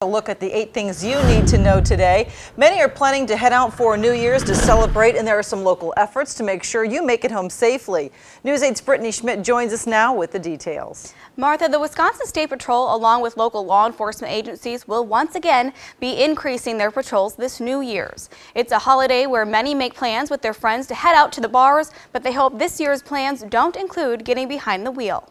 A look at the 8 things you need to know today. Many are planning to head out for New Year's to celebrate, and there are some local efforts to make sure you make it home safely. News 8's Brittany Schmidt joins us now with the details. Martha, the Wisconsin State Patrol, along with local law enforcement agencies, will once again be increasing their patrols this New Year's. It's a holiday where many make plans with their friends to head out to the bars, but they hope this year's plans don't include getting behind the wheel.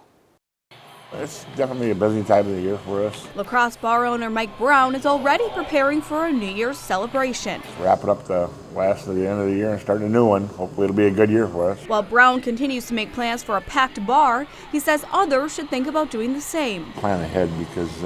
It's definitely a busy time of the year for us. La Crosse bar owner Mike Brown is already preparing for a New Year's celebration. Wrapping up the last of the end of the year and starting a new one. Hopefully it'll be a good year for us. While Brown continues to make plans for a packed bar, he says others should think about doing the same. Plan ahead because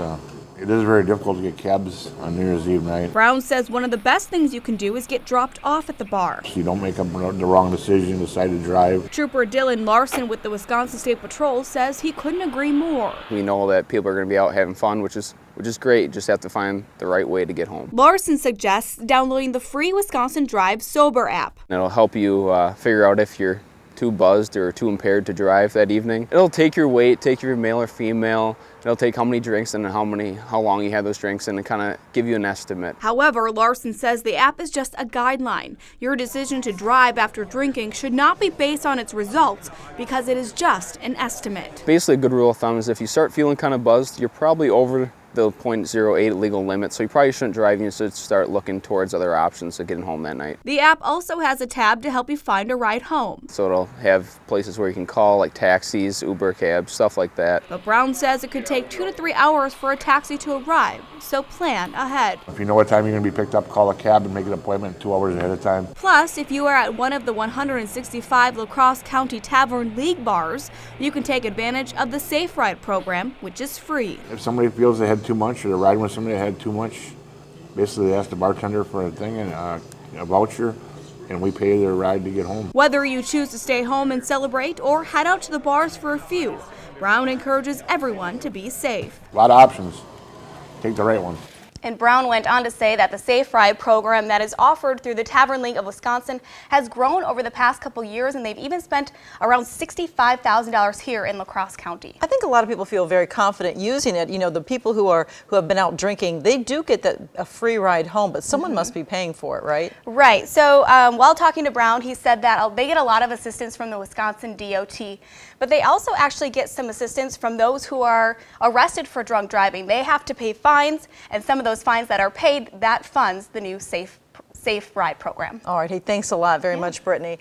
it is very difficult to get cabs on New Year's Eve night. Brown says one of the best things you can do is get dropped off at the bar. So you don't make up the wrong decision, decide to drive. Trooper Dylan Larson with the Wisconsin State Patrol says he couldn't agree more. We know that people are going to be out having fun, which is great. Just have to find the right way to get home. Larson suggests downloading the free Wisconsin Drive Sober app. It'll help you figure out if you're too buzzed or too impaired to drive that evening. It'll take your weight, take your male or female. It'll take how many drinks and how long you had those drinks and kind of give you an estimate. However, Larson says the app is just a guideline. Your decision to drive after drinking should not be based on its results because it is just an estimate. Basically, a good rule of thumb is if you start feeling kind of buzzed, you're probably over the .08 legal limit, so you probably shouldn't drive. You should start looking towards other options of getting home that night. The app also has a tab to help you find a ride home. So it'll have places where you can call, like taxis, Uber cabs, stuff like that. But Brown says it could take 2 to 3 hours for a taxi to arrive, so plan ahead. If you know what time you're going to be picked up, call a cab and make an appointment 2 hours ahead of time. Plus, if you are at one of the 165 La Crosse County Tavern League bars, you can take advantage of the Safe Ride program, which is free. If somebody feels they had too much or they're riding with somebody that had too much, basically they ask the bartender for a thing and a voucher, and we pay their ride to get home. Whether you choose to stay home and celebrate or head out to the bars for a few, Brown encourages everyone to be safe. A lot of options. Take the right one. And Brown went on to say that the Safe Ride program that is offered through the Tavern League of Wisconsin has grown over the past couple years, and they've even spent around $65,000 here in La Crosse County. I think a lot of people feel very confident using it. You know, the people who have been out drinking, they do get a free ride home, but someone must be paying for it, right? Right. So while talking to Brown, he said that they get a lot of assistance from the Wisconsin DOT, but they also actually get some assistance from those who are arrested for drunk driving. They have to pay fines, and some of those fines that are paid, that funds the new Safe Ride program. All right. Hey, thanks a lot very much, Brittany.